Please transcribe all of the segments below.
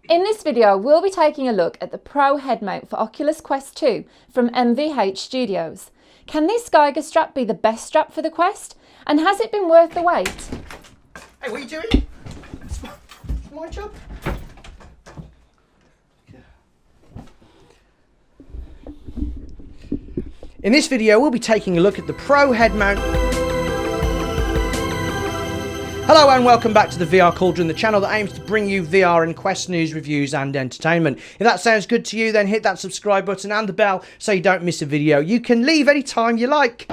In this video, we'll be taking a look at the Pro Headmount for Oculus Quest 2 from MVH Studios. Can this Geiger strap be the best strap for the Quest? And has it been worth the wait? Hey, what are you doing? It's my job. In this video, we'll be taking a look at the Pro Headmount. Hello and welcome back to the VRCauldron, the channel that aims to bring you VR and Quest news, reviews and entertainment. If that sounds good to you, then hit that subscribe button and the bell so you don't miss a video. You can leave any time you like.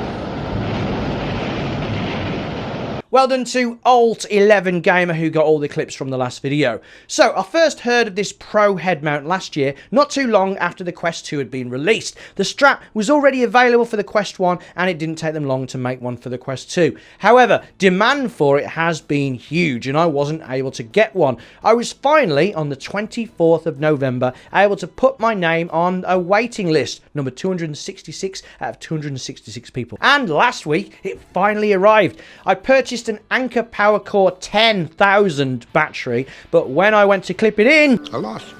Well done to Alt11 Gamer who got all the clips from the last video. So, I first heard of this Pro Headmount last year, not too long after the Quest 2 had been released. The strap was already available for the Quest 1 and it didn't take them long to make one for the Quest 2. However, demand for it has been huge and I wasn't able to get one. I was finally, on the 24th of November, able to put my name on a waiting list, number 266 out of 266 people. And last week, it finally arrived. I purchased an Anker Powercore 10,000 battery, but when I went to clip it in,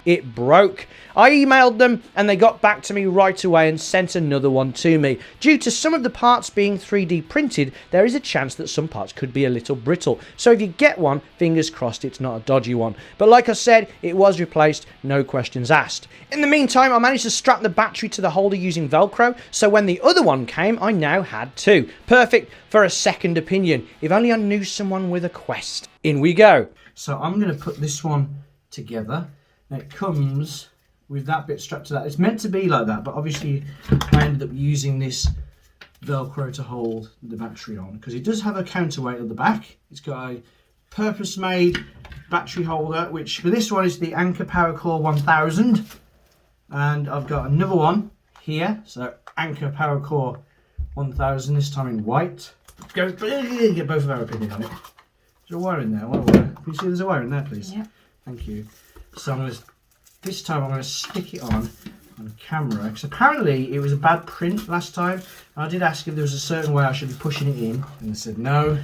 it broke. I emailed them and they got back to me right away and sent another one to me. Due to some of the parts being 3D printed, there is a chance that some parts could be a little brittle. So if you get one, fingers crossed it's not a dodgy one. But like I said, it was replaced, no questions asked. In the meantime, I managed to strap the battery to the holder using Velcro, so when the other one came, I now had two. Perfect for a second opinion. If only I knew someone with a Quest. In we go. So I'm going to put this one together. Now it comes with that bit strapped to that. It's meant to be like that, but obviously I ended up using this Velcro to hold the battery on because it does have a counterweight at the back. It's got a purpose-made battery holder, which for this one is the Anker Powercore 1000, and I've got another one here, so Anker Powercore 1000, this time in white. Get both of our opinion on it. There's a wire in there. What wire? Can you see there's a wire in there, please? Yeah. Thank you. So this time I'm going to stick it on camera, because apparently it was a bad print last time. I did ask if there was a certain way I should be pushing it in, and they said no,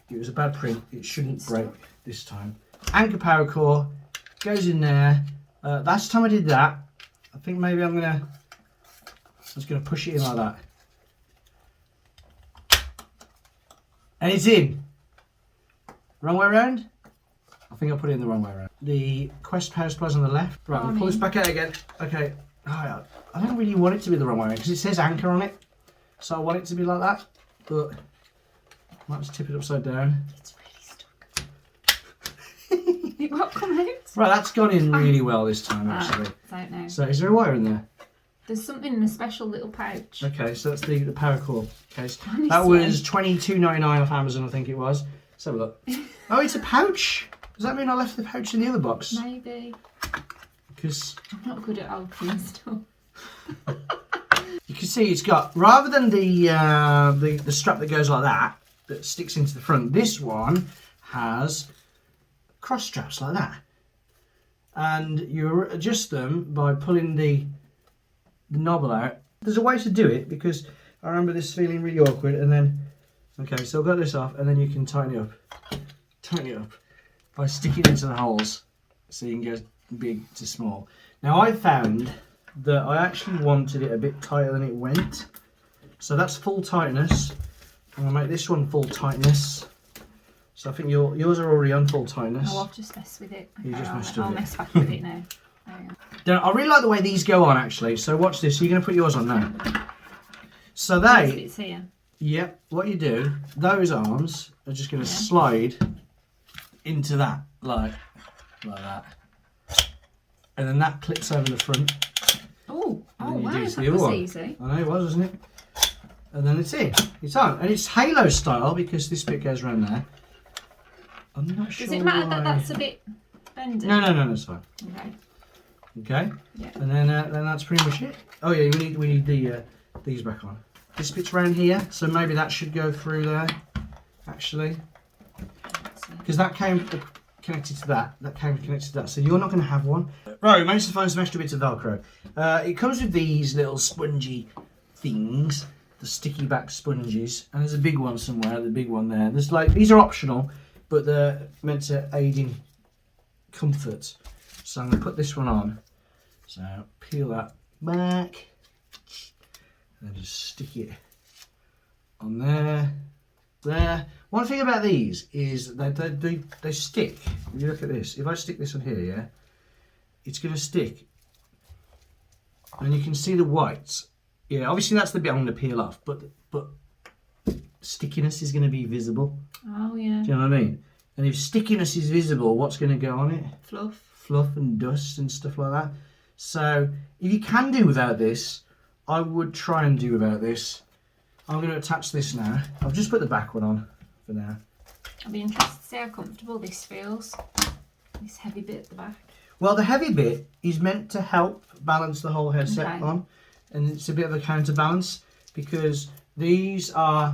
it was a bad print, it shouldn't break this time. Anker Powercore goes in there. Last time I did that, I think maybe I'm just going to push it in like that. And it's in. Wrong way around? I think I put it in the wrong way around. The Quest power supply's on the left. Right, I'm going to pull this back out again. Okay. Oh, I don't really want it to be the wrong way around because it says Anker on it. So I want it to be like that. But I might just tip it upside down. It's really stuck. It won't come out. Right, that's gone in really well this time actually. I don't know. So is there a wire in there? There's something in a special little pouch. Okay, so that's the Powercore case. Honestly. That was $22.99 off Amazon, I think it was. Let's have a look. Oh, it's a pouch. Does that mean I left the pouch in the other box? Maybe. Because I'm not good at opening stuff. You can see it's got, rather than the strap that goes like that sticks into the front, this one has cross straps like that. And you adjust them by pulling the knob out. There's a way to do it because I remember this feeling really awkward, and then, okay, so I've got this off, and then you can tighten it up by sticking it into the holes so you can go big to small. Now I found that I actually wanted it a bit tighter than it went, so that's full tightness. I'm going to make this one full tightness, so I think yours are already on full tightness. Oh, I'll just mess with it. Okay, You just messed with it. I'll mess back with it now. I really like the way these go on actually, so watch this. You're going to put yours on now. So It's here. Yep, what you do, those arms are just going to slide into that, like that. And then that clips over the front. Oh wow, that was easy. I know it was, wasn't it? And then it's in. It's on. And it's Halo style because this bit goes around there. I'm not sure. Does it matter that that's a bit bendy? No, it's fine. Okay. Okay. Yeah. And then that's pretty much it. Oh yeah, we need these back on. This bit's around here, so maybe that should go through there, actually. Because that came connected to that came connected to that, so you're not going to have one. Right, we managed to find some extra bits of Velcro. It comes with these little spongy things, the sticky back sponges, and there's a big one somewhere, the big one there. These are optional, but they're meant to aid in comfort. So So I'm going to put this one on. So peel that back and just stick it on there. There. One thing about these is they stick. If you look at this, if I stick this on here, yeah, it's going to stick. And you can see the whites. Yeah, obviously that's the bit I'm going to peel off, but stickiness is going to be visible. Oh yeah. Do you know what I mean? And if stickiness is visible, what's going to go on it? Fluff. Fluff and dust and stuff like that. So if you can do without this, I would try and do without this. I'm going to attach this now. I've just put the back one on for now. I'll be interested to see how comfortable this feels. This heavy bit at the back. Well, the heavy bit is meant to help balance the whole headset Okay. on. And it's a bit of a counterbalance because these are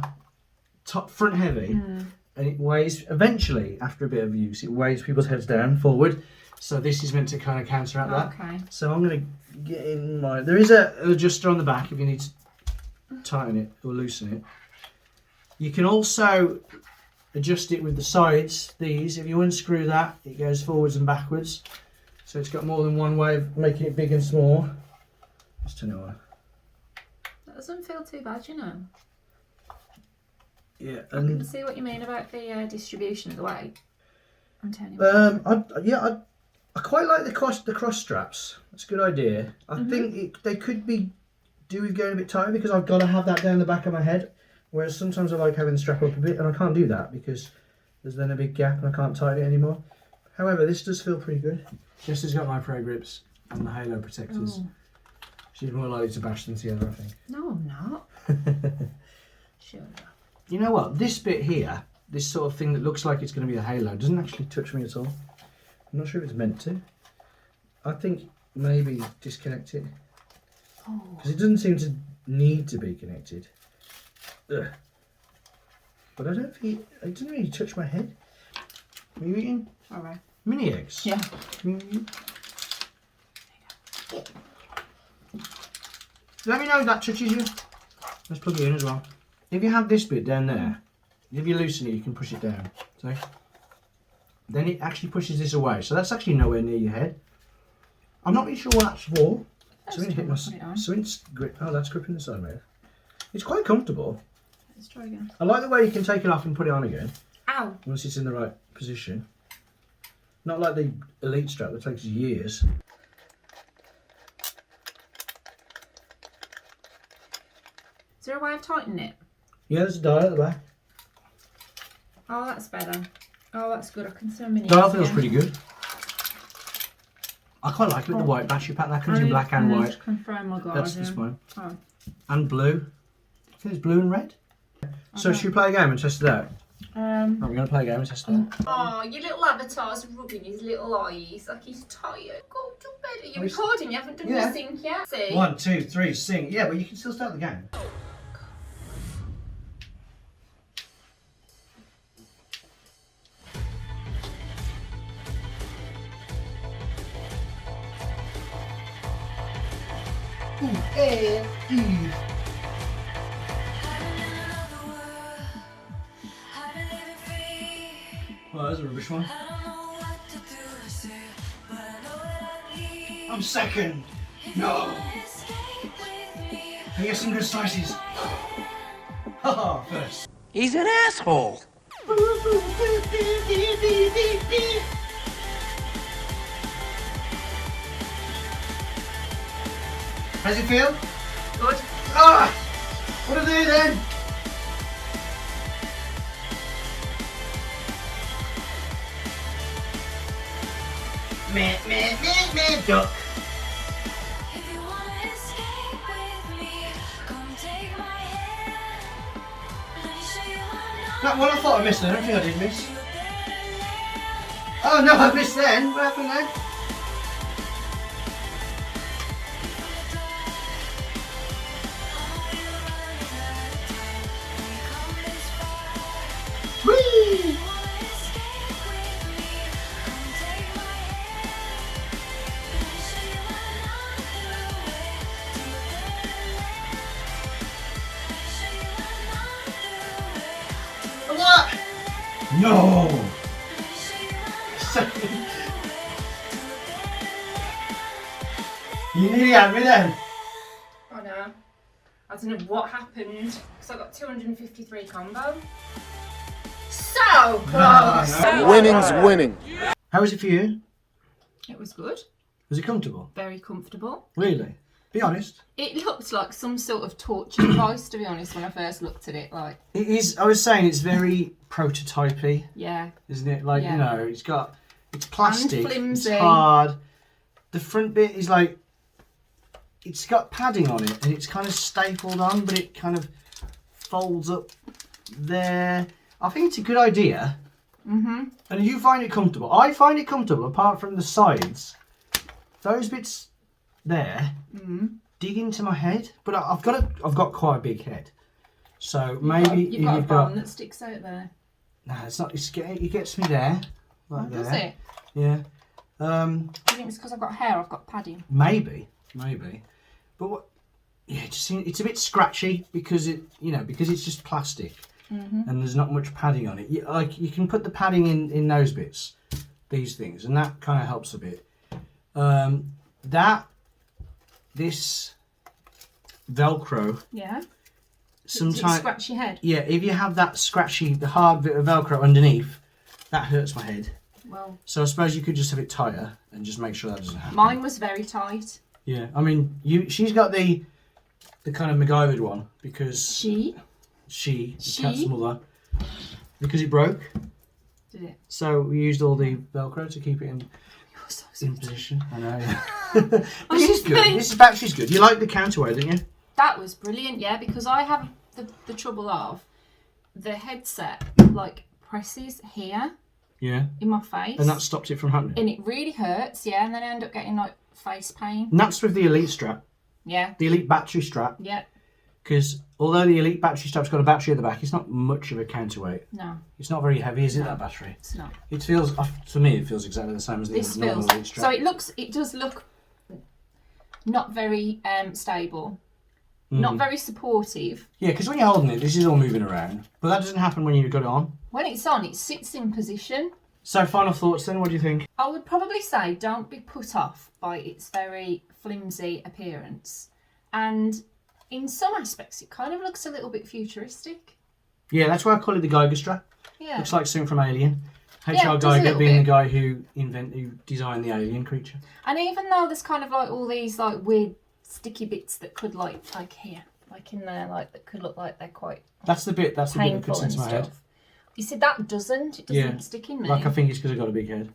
top front heavy. And it weighs, eventually, after a bit of use, it weighs people's heads down, forward. So this is meant to kind of counteract that. Okay. So I'm going to get in my... There is an adjuster on the back if you need to tighten it or loosen it. You can also adjust it with the sides, these. If you unscrew that, it goes forwards and backwards. So it's got more than one way of making it big and small. Let's turn it on. That doesn't feel too bad, you know. Yeah, I can and see what you mean about the distribution of the weight. I'm telling you. I quite like the cross straps. That's a good idea. I think they could do with going a bit tighter because I've got to have that down the back of my head. Whereas sometimes I like having the strap up a bit, and I can't do that because there's then a big gap and I can't tighten it anymore. However, this does feel pretty good. Jess has got my Pro grips and the Halo protectors. Oh. She's more likely to bash them together, I think. No, I'm not. Sure. You know what? This bit here, this sort of thing that looks like it's going to be a halo, doesn't actually touch me at all. I'm not sure if it's meant to. I think maybe disconnect it. Because it doesn't seem to need to be connected. Ugh. But I don't think it doesn't really touch my head. Are you eating? Alright. Mini eggs? Yeah. Let me know if that touches you. Let's plug it in as well. If you have this bit down there, if you loosen it, you can push it down. See? Then it actually pushes this away. So that's actually nowhere near your head. I'm not really sure what that's for. Something hit my... Something's grip. Oh, that's gripping the side, mate. It's quite comfortable. Let's try again. I like the way you can take it off and put it on again. Ow! Once it's in the right position. Not like the Elite strap that takes years. Is there a way of tightening it? Yeah, there's a dial at the back. Oh, that's better. Oh, that's good. I can see a mini. Dial feels pretty good. I quite like it with the white battery pack. That comes in black and white. Confirm my God. That's fine. Oh. And blue. I think it's blue and red. So should we play a game and test it out? Right, we're going to play a game and test it out. Oh, your little avatar's rubbing his little eyes like he's tired. Go to bed. Are you recording? You haven't done your sync yet? See? 1, 2, 3, sing. Yeah, but you can still start the game. Well, that's a rubbish one. I'm second. No. Can you get some good slices? Haha, first. He's an asshole. How does it feel? Good. Ah! What do I do then? Meh, duck. That one I thought I missed then. I don't think I did miss. Oh no, I missed then. What happened then? Whee! What? No! You nearly had me then. I know. I don't know what happened because I got 253 combo. So close. Winning's winning. How was it for you? It was good. Was it comfortable? Very comfortable. Really? Be honest. It looked like some sort of torture device, to be honest, when I first looked at it. Like It is. I was saying it's very prototypey, yeah, isn't it? Like, Yeah. you know, it's plastic, And flimsy. it's hard. The front bit is like, it's got padding on it and it's kind of stapled on, but it kind of folds up there. I think it's a good idea. Mm-hmm. And you find it comfortable. I find it comfortable apart from the sides. Those bits there dig into my head, but I've got quite a big head. So maybe you've got a bone that sticks out there. No, it's not. It gets me there. Like Does there. it? Yeah. Do you think it's because I've got hair? I've got padding. Maybe. But what? Yeah, it's a bit scratchy because because it's just plastic and there's not much padding on it. You can put the padding in those bits, these things, and that kind of helps a bit. This Velcro. Yeah. Sometimes scratch your head. Yeah, if you have that the hard bit of Velcro underneath, that hurts my head. Well, so I suppose you could just have it tighter and just make sure that doesn't happen. Mine was very tight. Yeah, I mean, she's got the kind of MacGyvered one because the cat's mother, because it broke. Did it? So we used all the Velcro to keep it in position. I know. Yeah. But this is good. This battery's good. You like the counterweight, didn't you? That was brilliant, yeah, because I have the trouble of the headset like presses here Yeah. in my face. And that stops it from happening. And it really hurts, yeah, and then I end up getting like face pain. And that's with the Elite strap, Yeah. the Elite battery strap, Yeah. because although the Elite battery strap's got a battery at the back, it's not much of a counterweight. No, It's not very heavy, is it, that battery? it's not. It feels, to me, it feels exactly the same as the normal Elite strap. So it does look not very stable, not very supportive. Yeah, because when you're holding it, this is all moving around. But that doesn't happen when you've got it on. When it's on, it sits in position. So final thoughts then, what do you think? I would probably say don't be put off by its very flimsy appearance. And in some aspects, it kind of looks a little bit futuristic. Yeah, that's why I call it the Geiger strap. Yeah. Looks like something from Alien. Yeah, H.R. it does a Geiger little being the bit. guy who designed the alien creature. And even though there's kind of like all these like weird sticky bits that could like here, like in there, like that could look like they're quite That's the bit that painful cuts and into my head. stuff. You see, that doesn't. It doesn't stick in me. Like I think it's because I've got a big head.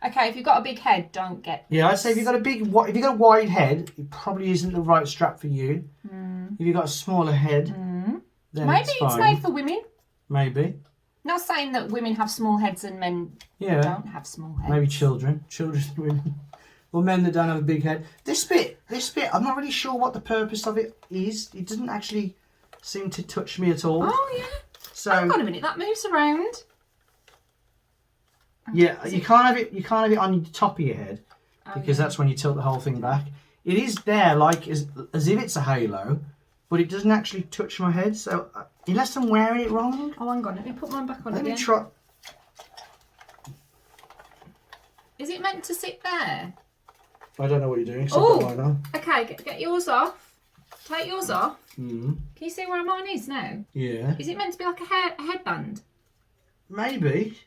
Okay, if you've got a big head, don't get. Yeah, I'd say if you've got a wide head, it probably isn't the right strap for you. If you've got a smaller head, then Maybe it's it's fine. made for women. Maybe. Not saying that women have small heads and men Yeah. don't have small heads. Maybe children, women, or men that don't have a big head. This bit, I'm not really sure what the purpose of it is. It doesn't actually seem to touch me at all. Oh yeah. So Hang on a minute, that moves around. yeah, you can't have it on the top of your head because that's when you tilt the whole thing back. It is there like as if it's a halo, but it doesn't actually touch my head. So unless I'm wearing it wrong. Oh, hang on, let me put mine back on Let again. me try. Is it meant to sit there? I don't know what you're doing. So Oh. I know. Okay, get yours off. Take yours off. Mm. Can you see where mine is now? Yeah. Is it meant to be like a headband? Maybe.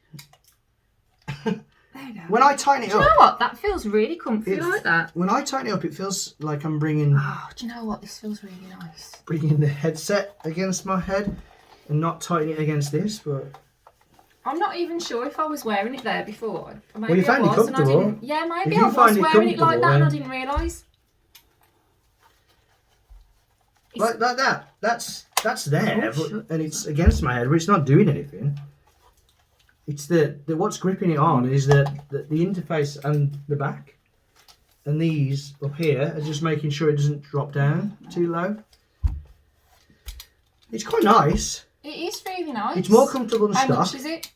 There you go. When I tighten it Do you up, know what? That feels really comfy like that. when I tighten it up, it feels like I'm bringing Oh, do you know what? This feels really nice. the headset against my head and not tightening it against this. But I'm not even sure if I was wearing it there before. Maybe Well, you found it I was and I comfortable. didn't. Yeah, maybe If you I was find it wearing it like that and I comfortable, didn't realise. like that, that's there, Oh, shit. and it's against my head, but it's not doing anything. It's the what's gripping it on is the interface and the back, and these up here are just making sure it doesn't drop down too low. It's quite nice. It is really nice. It's more comfortable than How stock. much is it?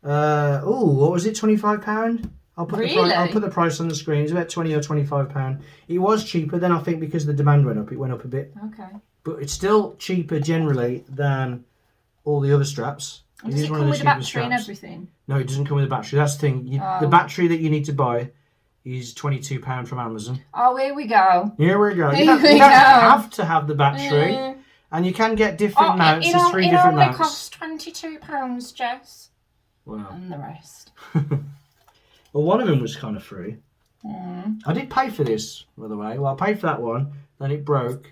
What was it? £25. I'll put Really? I'll put the price on the screen. It's about £20 or £25. It was cheaper. Then I think because the demand went up, it went up a bit. Okay. But it's still cheaper generally than all the other straps. And does it come with a battery and everything? No, it doesn't come with a battery. That's the thing. The battery that you need to buy is £22 from Amazon. Oh, here we go. Here we go. Here You don't we have to have the battery. And you can get different mounts. There's 3 different mounts. It only costs £22, Jess. Wow. And the rest. Well, one of them was kind of free. I did pay for this, by the way. Well, I paid for that one. Then it broke.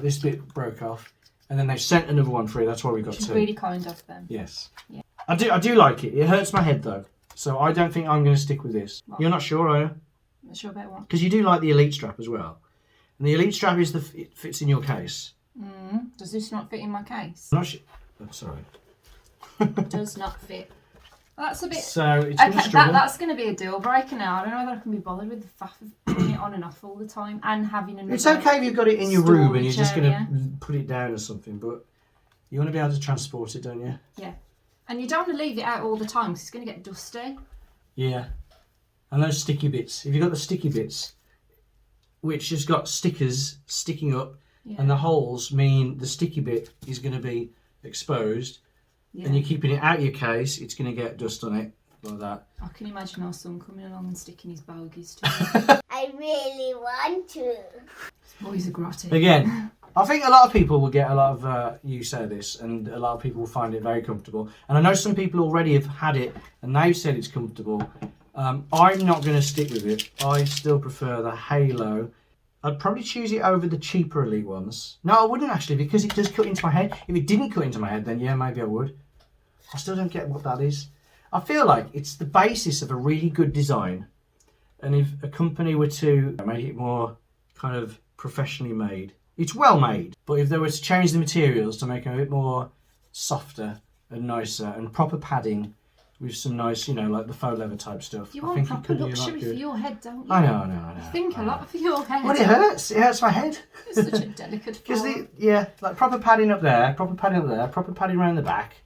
This bit broke off. And then they sent another one free. That's why we got 2. Which is really kind of them. Yes. Yeah. I do like it. It hurts my head, though. So I don't think I'm going to stick with this. What? You're not sure, are you? Not sure about what? Because you do like the Elite strap as well. And the Elite strap is it fits in your case. Does this not fit in my case? I'm not sure. Oh, sorry. It does not fit. That's a bit... So it's going to struggle. That's going to be a deal breaker now. I don't know whether I can be bothered with the faff of putting it on and off all the time and having another... It's okay if you've got it in your room and you're just going to put it down or something, but you want to be able to transport it, don't you? Yeah. And you don't want to leave it out all the time because it's going to get dusty. Yeah. And those sticky bits. If you've got the sticky bits, which has got stickers sticking up, and the holes mean the sticky bit is going to be exposed, and you're keeping it out of your case, it's going to get dust on it, like that. I can imagine our son coming along and sticking his bogies to it. I really want to. This boy's a grotty. Again, I think a lot of people will get a lot of use out of this, and a lot of people will find it very comfortable. And I know some people already have had it, and they've said it's comfortable. I'm not going to stick with it. I still prefer the Halo. I'd probably choose it over the cheaper Elite ones. No, I wouldn't actually, because it does cut into my head. If it didn't cut into my head, then yeah, maybe I would. I still don't get what that is. I feel like it's the basis of a really good design. And if a company were to make it more kind of professionally made, it's well made. But if they were to change the materials to make it a bit more softer and nicer and proper padding, with some nice, like the faux leather type stuff. You want proper luxury for your head, don't you? I know. You think a lot for your head. Well, it hurts. It hurts my head. It's such a delicate form. Because like proper padding up there, proper padding up there, proper padding around the back,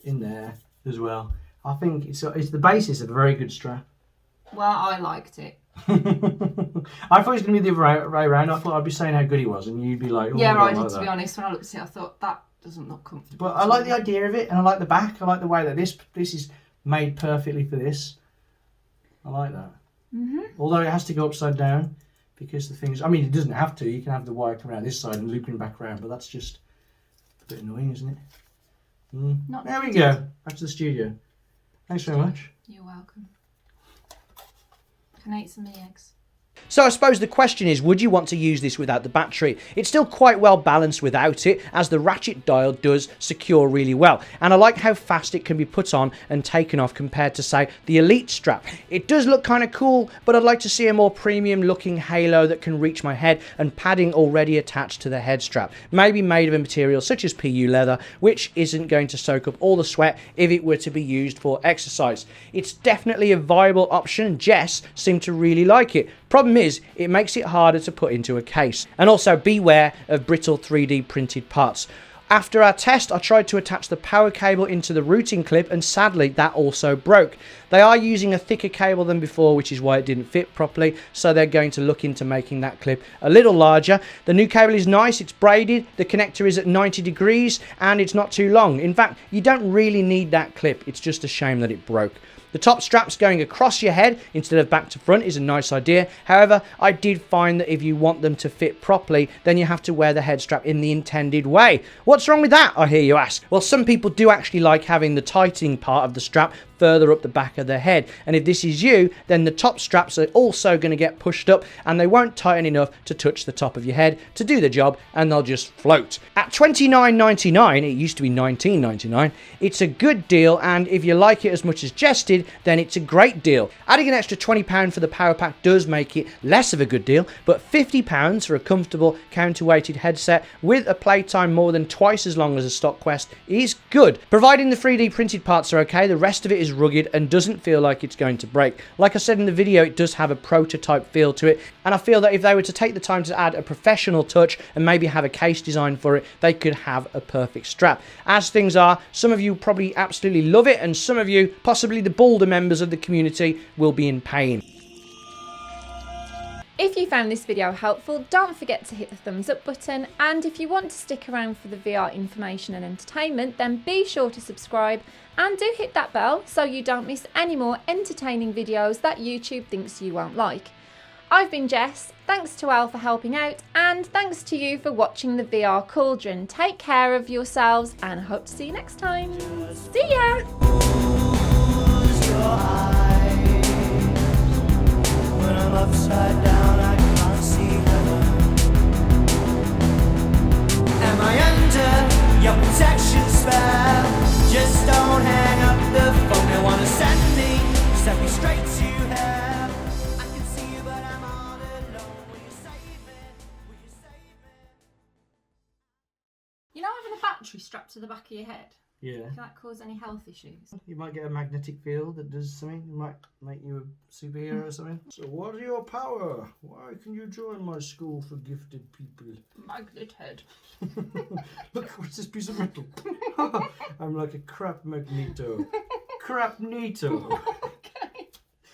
in there as well. I think it's the basis of a very good strap. Well, I liked it. I thought it was going to be the other way around. I thought I'd be saying how good he was, and you'd be like, oh, yeah, I did. like To that. be honest, when I looked at it, I thought that doesn't look comfortable. But I like the idea of it, and I like the back. I like the way that this is made perfectly for this. I like that. Although it has to go upside down because the things. I mean, it doesn't have to. You can have the wire come around this side and looping back around, but that's just a bit annoying, isn't it? There we go. Back to the studio. Thanks very much. You're welcome. Can I eat some eggs? So I suppose the question is, would you want to use this without the battery? It's still quite well balanced without it, as the ratchet dial does secure really well. And I like how fast it can be put on and taken off compared to, say, the Elite strap. It does look kind of cool, but I'd like to see a more premium looking Halo that can reach my head, and padding already attached to the head strap. Maybe made of a material such as PU leather, which isn't going to soak up all the sweat if it were to be used for exercise. It's definitely a viable option. Jess seemed to really like it. Problem is, it makes it harder to put into a case. And also beware of brittle 3D printed parts. After our test, I tried to attach the power cable into the routing clip, and sadly that also broke. They are using a thicker cable than before, which is why it didn't fit properly, so they're going to look into making that clip a little larger. The new cable is nice, it's braided, the connector is at 90 degrees, and it's not too long. In fact, you don't really need that clip, it's just a shame that it broke. The top straps going across your head instead of back to front is a nice idea. However, I did find that if you want them to fit properly, then you have to wear the head strap in the intended way. What's wrong with that, I hear you ask? Well, some people do actually like having the tightening part of the strap further up the back of their head, and if this is you, then the top straps are also going to get pushed up and they won't tighten enough to touch the top of your head to do the job, and they'll just float. At $29.99, it used to be $19.99, it's a good deal, and if you like it as much as Jess did, then it's a great deal. Adding an extra £20 for the power pack does make it less of a good deal, but £50 for a comfortable counterweighted headset with a playtime more than twice as long as a stock Quest is good. Providing the 3D printed parts are okay, the rest of it is rugged and doesn't feel like it's going to break. Like I said in the video, it does have a prototype feel to it, and I feel that if they were to take the time to add a professional touch and maybe have a case design for it, they could have a perfect strap. As things are, some of you probably absolutely love it, and some of you, possibly the bolder members of the community, will be in pain. If you found this video helpful, don't forget to hit the thumbs up button, and if you want to stick around for the VR information and entertainment, then be sure to subscribe and do hit that bell so you don't miss any more entertaining videos that YouTube thinks you won't like. I've been Jess, thanks to Al for helping out, and thanks to you for watching the VRCauldron. Take care of yourselves and I hope to see you next time. See ya! When I'm upside down, I can't see heaven. Am I under your protection spell? Just don't hang up the phone. They wanna send me straight to hell. I can see you, but I'm all alone. Will you save me? Will you save me? You know having a battery strapped to the back of your head? Yeah. Can that cause any health issues? You might get a magnetic field that does something. It might make you a superhero or something. So what are your power? Why can you join my school for gifted people? Magnet head. Look, what's this piece of metal? I'm like a crap magneto. Crapnito.